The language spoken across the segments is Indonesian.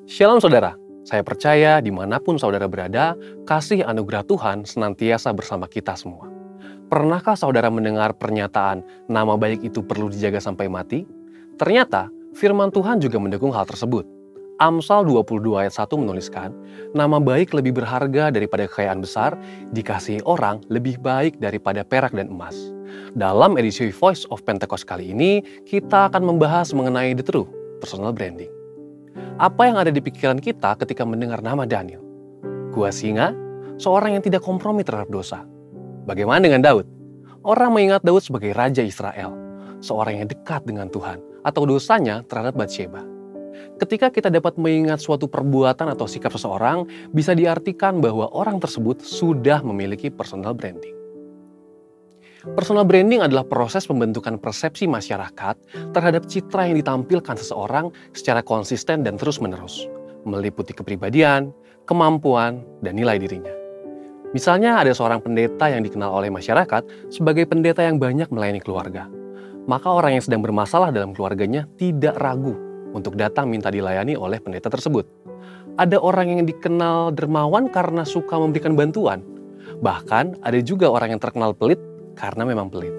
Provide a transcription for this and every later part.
Shalom saudara, saya percaya dimanapun saudara berada, kasih anugerah Tuhan senantiasa bersama kita semua. Pernahkah saudara mendengar pernyataan nama baik itu perlu dijaga sampai mati? Ternyata firman Tuhan juga mendukung hal tersebut. Amsal 22 ayat 1 menuliskan, nama baik lebih berharga daripada kekayaan besar, dikasihi orang lebih baik daripada perak dan emas. Dalam edisi Voice of Pentecost kali ini, kita akan membahas mengenai The True Personal Branding. Apa yang ada di pikiran kita ketika mendengar nama Daniel? Gua singa, seorang yang tidak kompromi terhadap dosa. Bagaimana dengan Daud? Orang mengingat Daud sebagai Raja Israel, seorang yang dekat dengan Tuhan, atau dosanya terhadap Batsheba. Ketika kita dapat mengingat suatu perbuatan atau sikap seseorang, bisa diartikan bahwa orang tersebut sudah memiliki personal branding. Personal branding adalah proses pembentukan persepsi masyarakat terhadap citra yang ditampilkan seseorang secara konsisten dan terus-menerus, meliputi kepribadian, kemampuan, dan nilai dirinya. Misalnya ada seorang pendeta yang dikenal oleh masyarakat sebagai pendeta yang banyak melayani keluarga. Maka orang yang sedang bermasalah dalam keluarganya tidak ragu untuk datang minta dilayani oleh pendeta tersebut. Ada orang yang dikenal dermawan karena suka memberikan bantuan. Bahkan ada juga orang yang terkenal pelit karena memang pelit.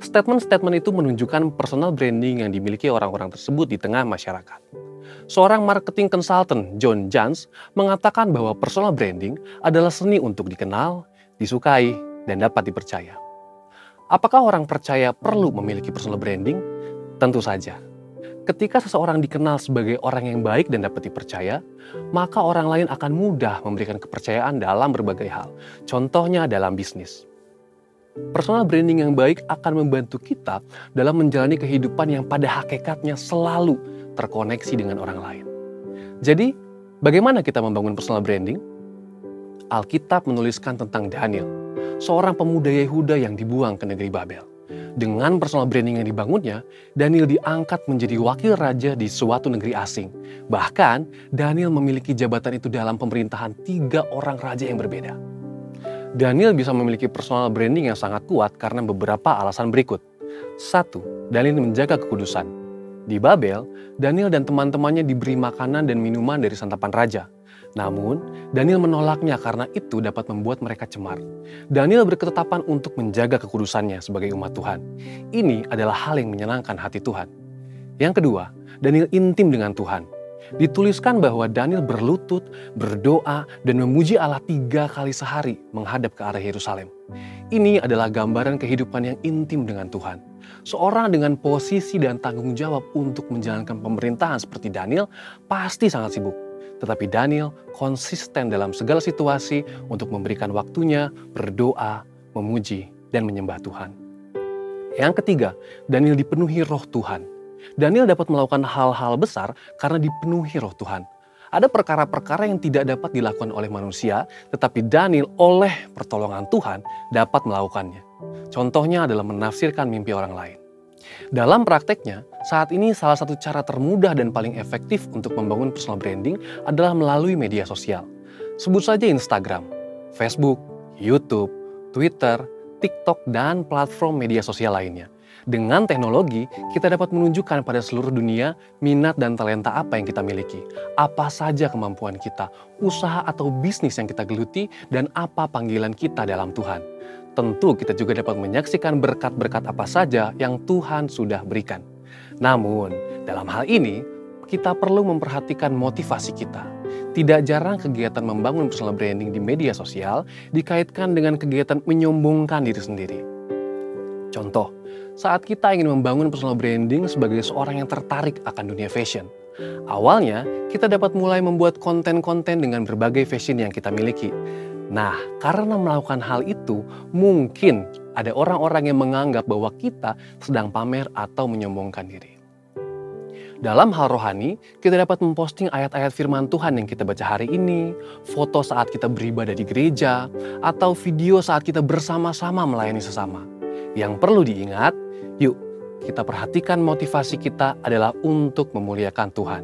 Statement-statement itu menunjukkan personal branding yang dimiliki orang-orang tersebut di tengah masyarakat. Seorang marketing consultant, John Jantsch, mengatakan bahwa personal branding adalah seni untuk dikenal, disukai, dan dapat dipercaya. Apakah orang percaya perlu memiliki personal branding? Tentu saja. Ketika seseorang dikenal sebagai orang yang baik dan dapat dipercaya, maka orang lain akan mudah memberikan kepercayaan dalam berbagai hal. Contohnya dalam bisnis. Personal branding yang baik akan membantu kita dalam menjalani kehidupan yang pada hakikatnya selalu terkoneksi dengan orang lain. Jadi, bagaimana kita membangun personal branding? Alkitab menuliskan tentang Daniel, seorang pemuda Yehuda yang dibuang ke negeri Babel. Dengan personal branding yang dibangunnya, Daniel diangkat menjadi wakil raja di suatu negeri asing. Bahkan, Daniel memiliki jabatan itu dalam pemerintahan 3 orang raja yang berbeda. Daniel bisa memiliki personal branding yang sangat kuat karena beberapa alasan berikut. 1. Daniel menjaga kekudusan. Di Babel, Daniel dan teman-temannya diberi makanan dan minuman dari santapan raja. Namun, Daniel menolaknya karena itu dapat membuat mereka cemar. Daniel berketetapan untuk menjaga kekudusannya sebagai umat Tuhan. Ini adalah hal yang menyenangkan hati Tuhan. Yang kedua, Daniel intim dengan Tuhan. Dituliskan bahwa Daniel berlutut, berdoa, dan memuji Allah 3 kali sehari menghadap ke arah Yerusalem. Ini adalah gambaran kehidupan yang intim dengan Tuhan. Seorang dengan posisi dan tanggung jawab untuk menjalankan pemerintahan seperti Daniel pasti sangat sibuk. Tetapi Daniel konsisten dalam segala situasi untuk memberikan waktunya, berdoa, memuji, dan menyembah Tuhan. Yang ketiga, Daniel dipenuhi roh Tuhan. Daniel dapat melakukan hal-hal besar karena dipenuhi roh Tuhan. Ada perkara-perkara yang tidak dapat dilakukan oleh manusia, tetapi Daniel oleh pertolongan Tuhan dapat melakukannya. Contohnya adalah menafsirkan mimpi orang lain. Dalam prakteknya, saat ini salah satu cara termudah dan paling efektif untuk membangun personal branding adalah melalui media sosial. Sebut saja Instagram, Facebook, YouTube, Twitter, TikTok, dan platform media sosial lainnya. Dengan teknologi, kita dapat menunjukkan pada seluruh dunia minat dan talenta apa yang kita miliki, apa saja kemampuan kita, usaha atau bisnis yang kita geluti, dan apa panggilan kita dalam Tuhan. Tentu kita juga dapat menyaksikan berkat-berkat apa saja yang Tuhan sudah berikan. Namun, dalam hal ini, kita perlu memperhatikan motivasi kita. Tidak jarang kegiatan membangun personal branding di media sosial dikaitkan dengan kegiatan menyombongkan diri sendiri. Contoh, saat kita ingin membangun personal branding sebagai seorang yang tertarik akan dunia fashion. Awalnya, kita dapat mulai membuat konten-konten dengan berbagai fashion yang kita miliki. Nah, karena melakukan hal itu, mungkin ada orang-orang yang menganggap bahwa kita sedang pamer atau menyombongkan diri. Dalam hal rohani, kita dapat memposting ayat-ayat firman Tuhan yang kita baca hari ini, foto saat kita beribadah di gereja, atau video saat kita bersama-sama melayani sesama. Yang perlu diingat, yuk kita perhatikan motivasi kita adalah untuk memuliakan Tuhan.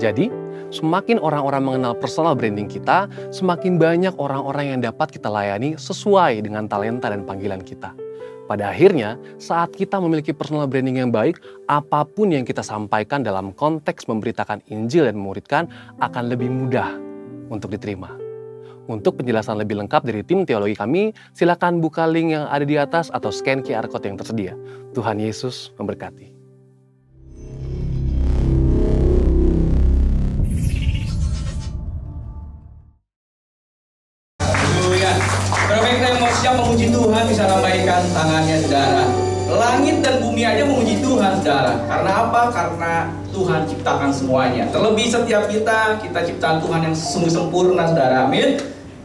Jadi, semakin orang-orang mengenal personal branding kita, semakin banyak orang-orang yang dapat kita layani sesuai dengan talenta dan panggilan kita. Pada akhirnya, saat kita memiliki personal branding yang baik, apapun yang kita sampaikan dalam konteks memberitakan Injil dan memuridkan akan lebih mudah untuk diterima. Untuk penjelasan lebih lengkap dari tim teologi kami, silakan buka link yang ada di atas atau scan QR Code yang tersedia. Tuhan Yesus memberkati. Berapa kita yang mau siap memuji Tuhan bisa lambaikan tangannya, saudara. Langit dan bumi aja memuji Tuhan, saudara. Karena apa? Karena Tuhan ciptakan semuanya. Terlebih setiap kita ciptaan Tuhan yang sungguh sempurna, saudara. Amin.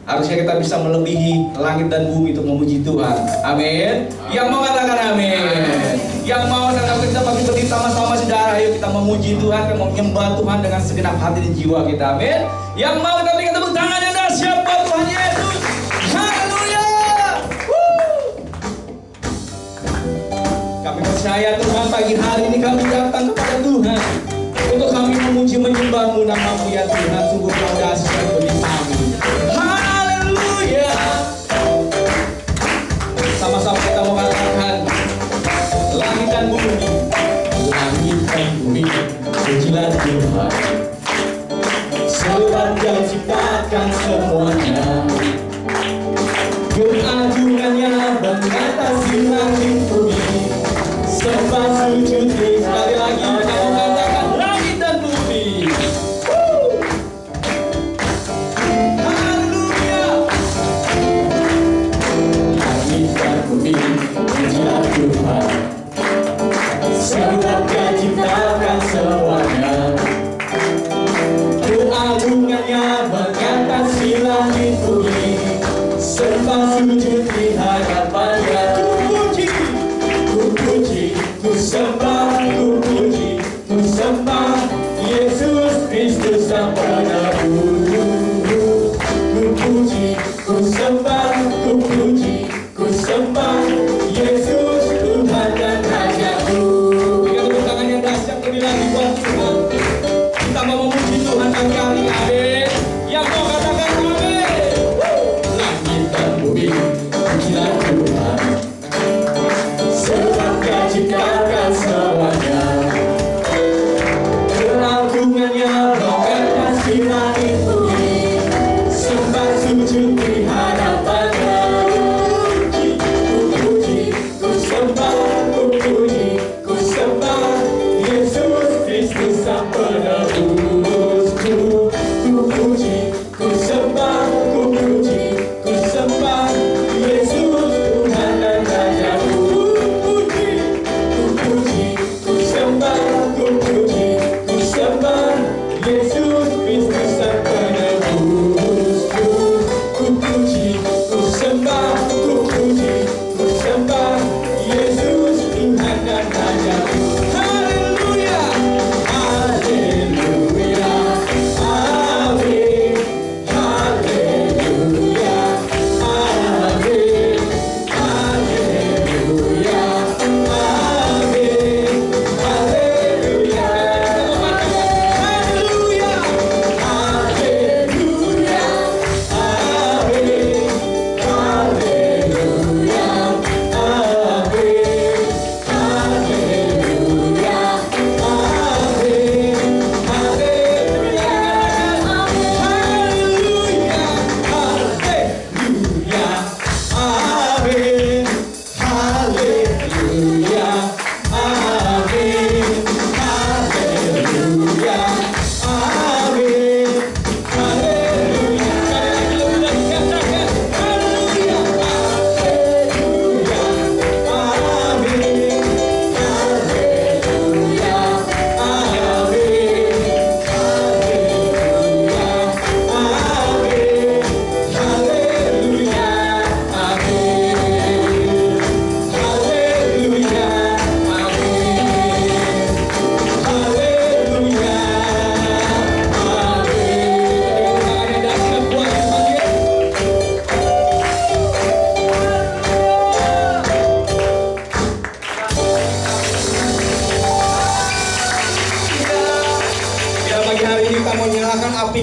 Harusnya kita bisa melebihi langit dan bumi untuk memuji Tuhan. Amin. Yang mau katakan amin. Yang mau kita bagi berdiri sama-sama, saudara. Ayo kita memuji Tuhan, kita menyembah Tuhan dengan segenap hati dan jiwa kita. Amin. Yang mau kita berikan tepuk tangan yang dahsyat buat Tuhan Yesus. Haleluya. Kami percaya Tuhan, pagi hari ini kami datang kepada Tuhan untuk kami memuji menyembah-Mu, nama-Mu ya Tuhan. Sungguh Kau dahsyat bagi kami. Haleluya. Sama-sama kita mau katakan, langit dan bumi, pujilah Tuhan. Sebab Dia ciptakan semuanya. Keagungannya mengatasi langit bumi. Sembah sujud sekali lagi kamu katakan langit dan bumi. Haleluya. Langit dan bumi, pujilah Tuhan. Sebab Dia ciptakan semuanya. Keagungannya mengatasi langit bumi. Sembah sujud di hadapan-Nya. Ku puji, ku sembah, ku puji, ku sembah Yesus Kristus Sang Penebus. Ku puji, ku sembah, ku puji, ku sembah Yesus Tuhan dan Raja-Ku. Berikan tepuk tangan yang dahsyat lebih lagi buat Tuhan. Kita mau memuji Tuhan pagi hari. Amin. Yang mau katakan amin. Langit dan bumi, pujilah Tuhan. Sebab Dia ciptakan semuanya. Keagungannya mengatasi langit bumi. Sembah sujud di hadapan-Nya. Ku puji, ku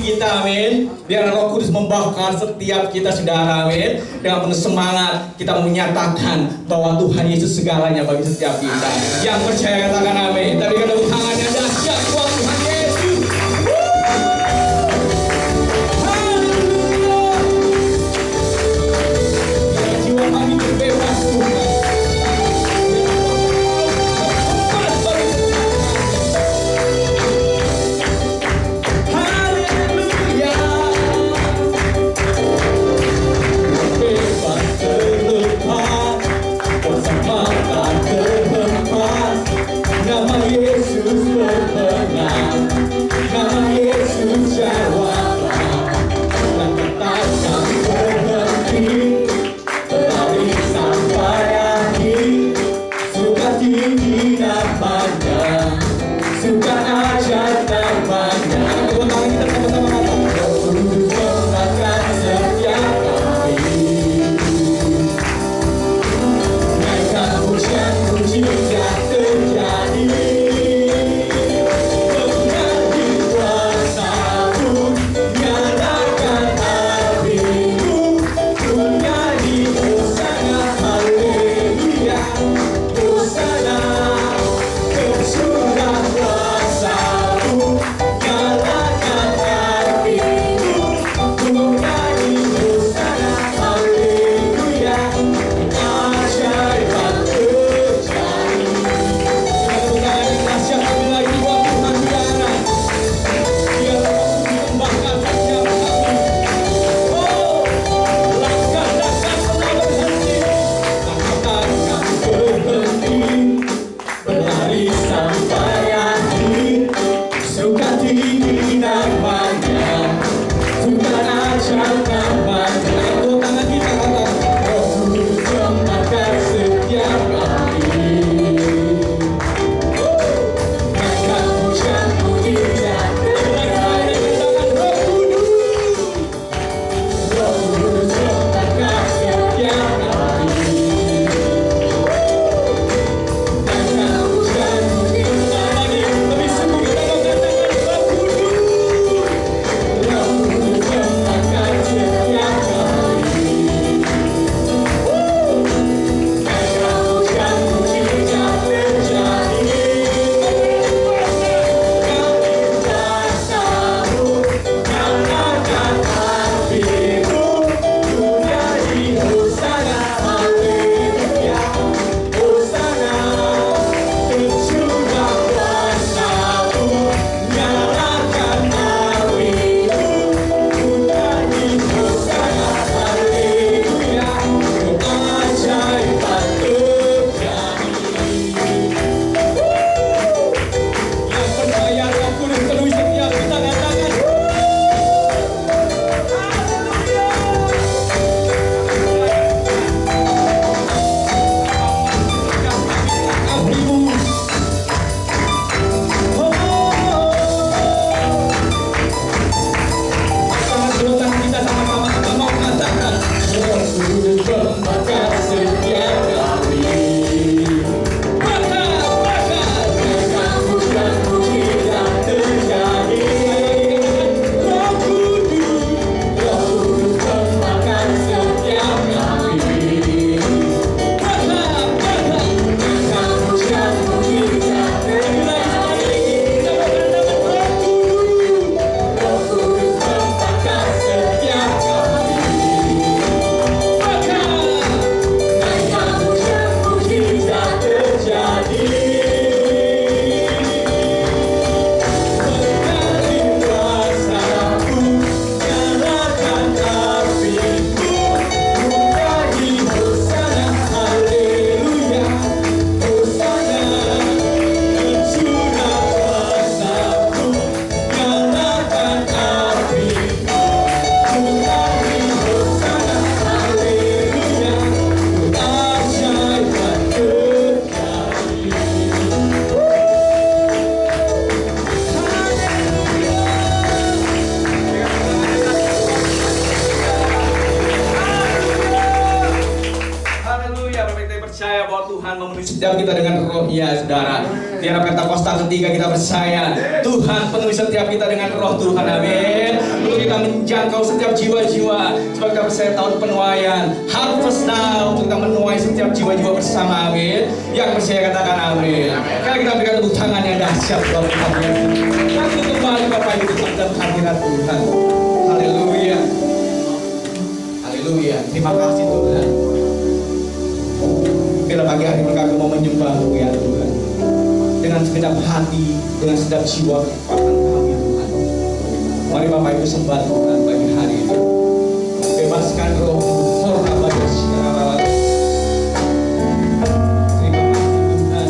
kita, amin. Biar Roh Kudus membakar setiap kita, saudara, amin. Dengan penuh semangat kita menyatakan bahwa Tuhan Yesus segalanya bagi setiap kita. Yang percaya katakan amin. Tadi kan tepuk tangannya dahsyat buat Tuhan Yesus. Haleluya. Biar jiwa kami terbebas, Tuhan. Nama Yesus berperan, nama Yesus jawablah, dan katakan berhenti, berlari sampai akhir, suka tinggi namanya, suka ajar namanya. Tepuk tangan kita sama-sama kata, Roh Kudus membakar setiap kami, naikkan hujan mujizat terjadi. setiap kita dengan roh-Nya, saudara. Di era Pentakosta ketiga kita percaya Tuhan penuhi setiap kita dengan roh Tuhan, amin. untuk kita menjangkau setiap jiwa-jiwa. Sebab kita percaya tahun penuaian, harvest now, untuk kita menuai setiap jiwa-jiwa bersama, amin. Yang percaya katakan amin. Karena kita berikan tepuk tangan yang dahsyat buat Tuhan. Kita kembali Bapak Ibu dalam hadirat Tuhan. Haleluya. Haleluya. Terima kasih Tuhan. Bila pagi hari ini kami mau menyembah-Mu ya Tuhan. Dengan segenap hati, dengan segenap jiwa kekuatan kami Tuhan. Mari Bapak Ibu sembah Tuhan pagi hari ini. Bebaskan roh hormat dan segala. Terima kasih Tuhan.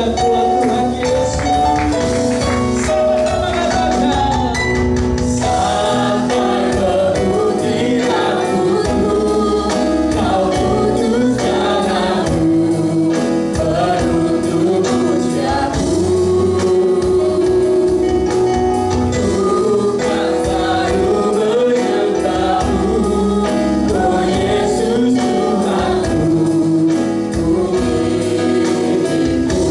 sudah pulang Tuhan Yesus. Sama-sama katakan, sampai berhenti rambutmu, kau putuskan aku, beruntung ujianku. Bukan selalu menyangkamu, oh Yesus Tuhanku, ku milikmu.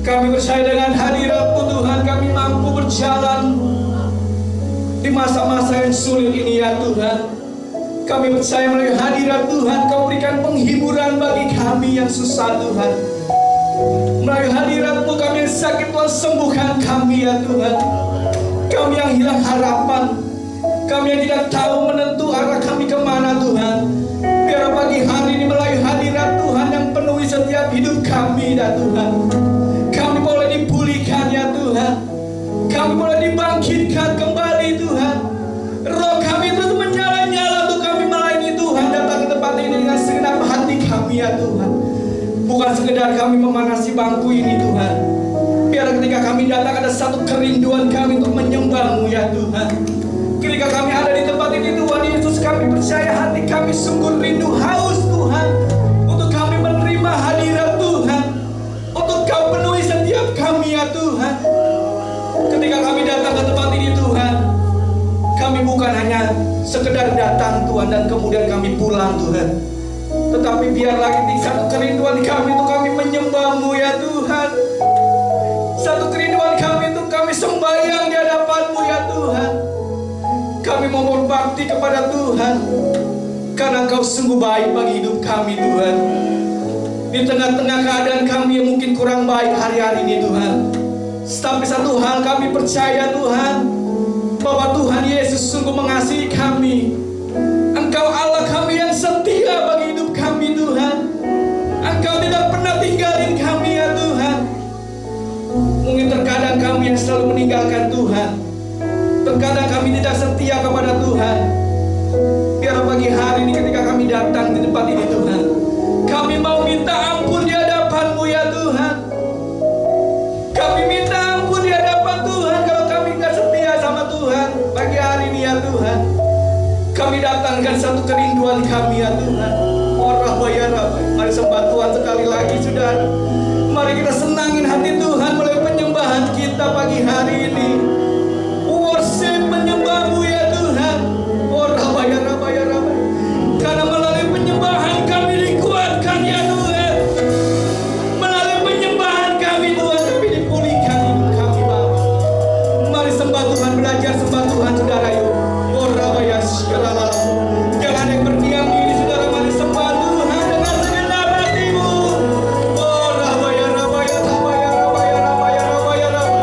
Kami percaya dengan hadirat-Mu Tuhan, kami mampu berjalan di masa-masa yang sulit ini ya Tuhan. Kami percaya melalui hadirat Tuhan, Kau berikan penghiburan bagi kami yang susah Tuhan. Melalui hadirat-Mu kami yang sakit, Tuhan sembuhkan kami ya Tuhan. Kami yang hilang harapan, kami yang tidak tahu menentu arah kami kemana Tuhan. Biar pagi hari ini melalui hadirat Tuhan yang penuhi setiap hidup kami ya Tuhan. Kami boleh dipulihkan ya Tuhan. Kami boleh dibangkitkan kembali Tuhan. Roh kami terus menyala-nyala untuk kami melayani Tuhan. Datang ke tempat ini dengan segenap hati kami ya Tuhan. Bukan sekedar kami memanasi bangku ini Tuhan. Biar ketika kami datang ada satu kerinduan kami untuk menyembah-Mu ya Tuhan. Ketika kami ada di tempat ini Tuhan Yesus, kami percaya hati kami sungguh rindu haus Tuhan. Untuk kami menerima hadirat Tuhan. Untuk Kau penuhi setiap kami ya Tuhan. Ketika kami datang ke tempat ini Tuhan, kami bukan hanya sekedar datang Tuhan dan kemudian kami pulang Tuhan. Tetapi biarlah ini satu kerinduan kami untuk kami menyembah-Mu ya Tuhan. Satu kerinduan kami untuk kami sembahyang di hadapan-Mu ya Tuhan. Kami mau berbakti kepada Tuhan karena Engkau sungguh baik bagi hidup kami Tuhan. Di tengah-tengah keadaan kami yang mungkin kurang baik hari-hari ini Tuhan, tapi satu hal kami percaya Tuhan, bahwa Tuhan Yesus sungguh mengasihi kami. Engkau Allah kami yang setia bagi hidup kami Tuhan. Engkau tidak pernah tinggalin kami ya Tuhan. Mungkin terkadang kami yang selalu meninggalkan Tuhan, terkadang kami tidak setia kepada Tuhan. Biar pagi hari ini ketika kami datang di tempat ini Tuhan, kami mau minta ampun di hadapan-Mu ya Tuhan. Kami minta ampun di hadapan Tuhan kalau kami nggak setia sama Tuhan pagi hari ini ya Tuhan. Kami datangkan satu kerinduan kami ya Tuhan. Mari sembah Tuhan sekali lagi saudara. Mari kita senangin hati Tuhan melalui penyembahan kita pagi hari ini. Worship menyembah-Mu ya Tuhan. Karena melalui penyembahan kami dikuatkan ya Tuhan. Melalui penyembahan kami Tuhan, kami dipulihkan hidup kami Bapa. Mari sembah Tuhan, belajar sembah Tuhan saudara yuk. Jangan yang berdiam diri saudara, mari sembah Tuhan dengan segenap hatimu.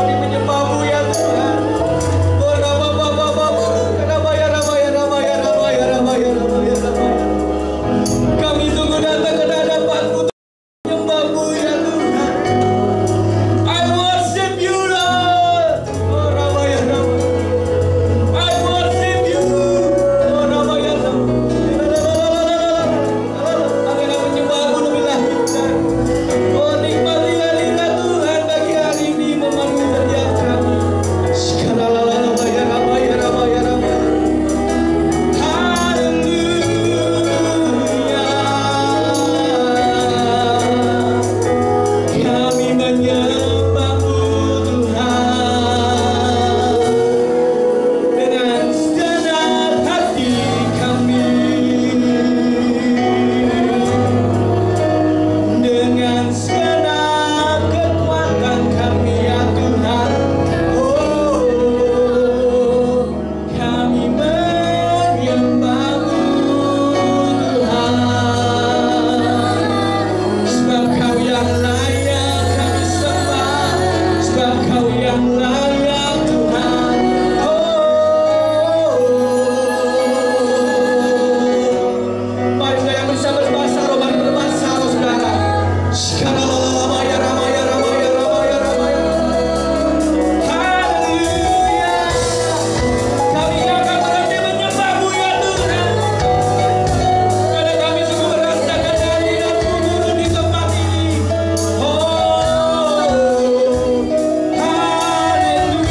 Di menyembah-Mu ya Tuhan. Kami sungguh datang ke hadapan-Mu, menyembah-Mu ya Tuhan. I worship You Lord. I worship You. Agar menyembah-Mu lebih lanjut. Oh nikmati hadirat Tuhan bagi hari ini memenuhi setiap kami. Kami menyembah-Mu Tuhan dengan segenap hati kami, dengan segenap kekuatan kami ya Tuhan. Oh, kami menyembah-Mu Tuhan. Sebab Kau yang layak kami sembah, sebab Kau yang layak Tuhan. Mari saudara yang bisa berbahasa roh, mari berbahasa roh saudara. Haleluya. Kami akan berhenti menyembah-Mu ya Tuhan. Karena kami sungguh merasakan hadirat-Mu turun di tempat ini. Oh, haleluya.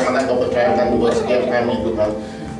mana Kau percayakan buat setiap kami Tuhan.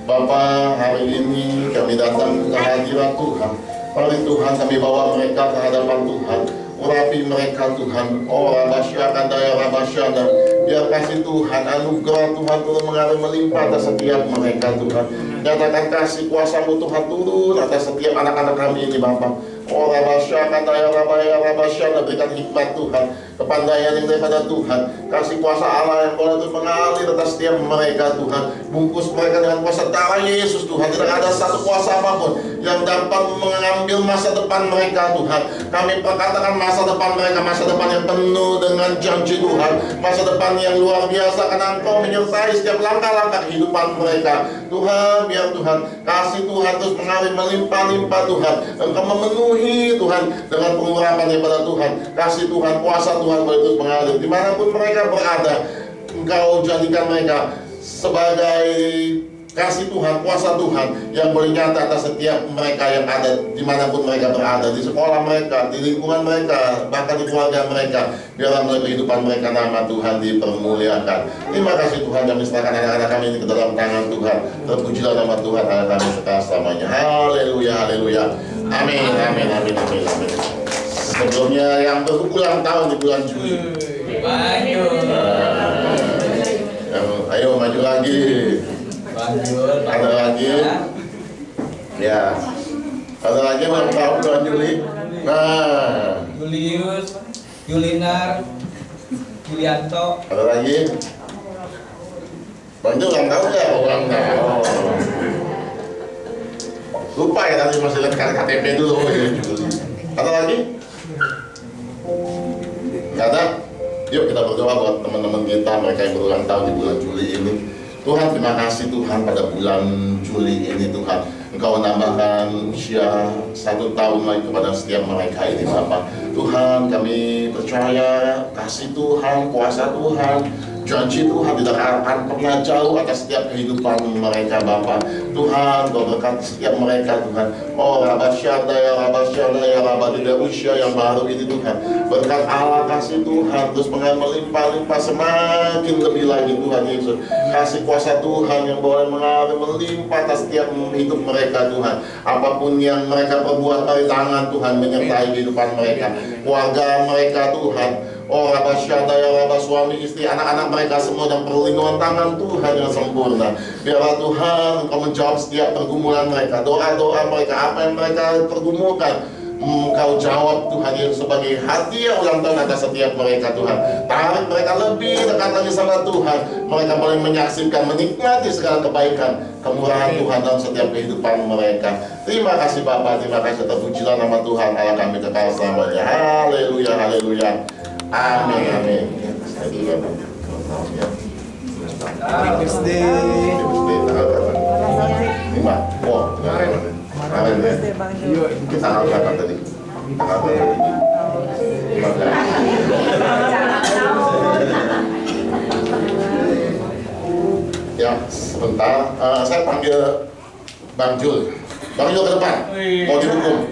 Bapa, hari ini kami datang ke hadirat Tuhan. Mari Tuhan kami bawa mereka ke hadapan Tuhan. Urapi mereka Tuhan. Oh Rabasyana daya Rabasyana. Biar kasih Tuhan, anugerah Tuhan turun mengalir melimpah atas setiap mereka Tuhan. Nyatakan kasih kuasa-Mu Tuhan turun atas setiap anak-anak kami ini Bapa. Oh Rabasyana daya Rabasyana, berikan hikmat Tuhan, kepandaian yang daripada Tuhan. Kasih kuasa Allah yang boleh terus mengalir atas setiap mereka Tuhan. Bungkus mereka dengan kuasa darah Yesus Tuhan. Tidak ada satu kuasa apapun yang dapat mengambil masa depan mereka Tuhan. Kami perkatakan masa depan mereka, masa depan yang penuh dengan janji Tuhan, masa depan yang luar biasa karena Engkau menyertai setiap langkah-langkah kehidupan mereka Tuhan. Biar Tuhan kasih Tuhan terus mengalir melimpah-limpah Tuhan. Engkau memenuhi Tuhan dengan pengurapan daripada Tuhan. Kasih Tuhan, kuasa Tuhan boleh terus mengalir dimanapun mereka berada. Engkau jadikan mereka sebagai kasih Tuhan, kuasa Tuhan yang boleh nyata atas setiap mereka yang ada dimanapun mereka berada, di sekolah mereka, di lingkungan mereka, bahkan di keluarga mereka. Biarlah melalui kehidupan mereka nama Tuhan dipermuliakan. Terima kasih Tuhan, kami serahkan anak-anak kami ini ke dalam tangan Tuhan. Terpujilah nama Tuhan Allah kami sekarang selamanya. Haleluya, haleluya. Amin, amin, amin, amin, amin. Sebelumnya yang berulang tahun di bulan Juli. Ayo maju lagi. Ada lagi, ya. Ada lagi ulang tahun bulan Juli. Nah, Julius, Julinar, Julianto. ada lagi. Bang Jul ulang tahun nggak? Ulang tahun. Lupa ya tadi masih lihat KTP dulu. Ada lagi? Nggak ada? Yuk kita berdoa buat teman-teman kita, mereka yang berulang tahun di bulan Juli ini. Tuhan, terima kasih Tuhan pada bulan Juli ini Tuhan. Engkau menambahkan usia 1 tahun lagi kepada setiap mereka ini Bapak. Tuhan, kami percaya kasih Tuhan, kuasa Tuhan, janji Tuhan tidak akan pernah jauh atas setiap kehidupan mereka Bapak. Tuhan, Kau berkati setiap mereka Tuhan. Oh Rabasyana ya Rabasyana ya Rabba, di usia yang baru ini Tuhan. Berkat Allah kasih Tuhan terus melimpah-limpah semakin lebih lagi Tuhan Yesus. Kasih kuasa Tuhan yang boleh mengalir melimpah atas setiap hidup mereka Tuhan. Apapun yang mereka perbuat dari tangan Tuhan menyertai kehidupan mereka, keluarga mereka Tuhan. Oh Rabasyana ya Rabba, suami istri anak-anak mereka semua dan perlindungan tangan Tuhan yang sempurna. Biarlah Tuhan Engkau menjawab setiap pergumulan mereka, doa-doa mereka, apa yang mereka pergumulkan. Engkau jawab Tuhan Yesus sebagai hadiah ulang tahun atas setiap mereka Tuhan. Tarik mereka lebih dekat lagi sama Tuhan. Mereka boleh menyaksikan, menikmati segala kebaikan, kemurahan Tuhan dalam setiap kehidupan mereka. Terima kasih Bapa, terima kasih. Terpujilah nama Tuhan Allah kami kekal selamanya. Haleluya, haleluya. Amin, amin. Saya dulu ya, Happy birthday. Tanggal berapa? 5. Oh, kemarin ya. Tanggal berapa tadi? Tanggal berapa? 15. Ya, sebentar. Saya panggil Bang Jul. Bang Jul ke depan. Mau dihukum.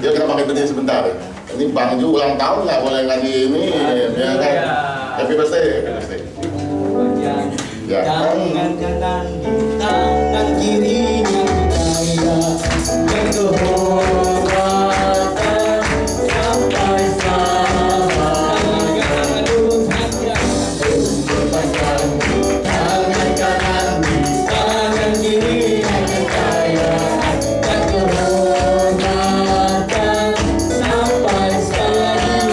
Dia kita pakai berdiri sebentar. Ini Bang Ju ulang tahun nggak boleh lagi ini, ya kan? Happy birthday, happy birthday. Ya. Tangan kanan di tangan kirinya saya berdoa sampai sama. Tangan kanan di tangan kirinya saya berdoa sampai sama.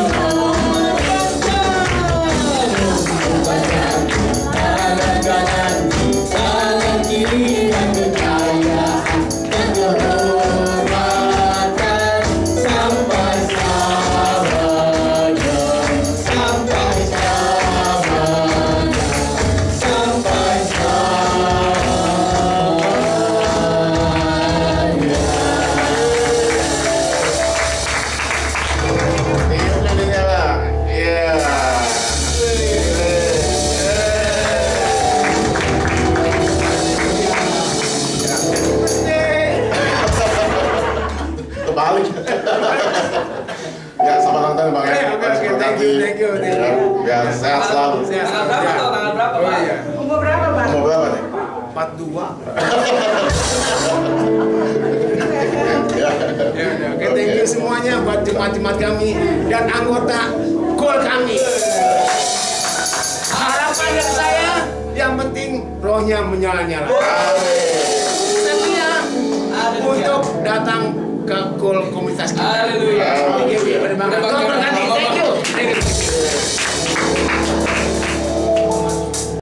Biar sehat selalu. Tanggal berapa tuh? Tanggal berapa, Pak? Iya. Umur berapa, Pak? Umur berapa nih? 42. Ya. Ya, oke, thank you semuanya buat jemaat-jemaat kami dan anggota KOL kami. Harapan dari saya, yang penting rohnya menyala-nyala. Setia untuk datang ke KOL komunitas kita. Haleluya. Oke, terima kasih.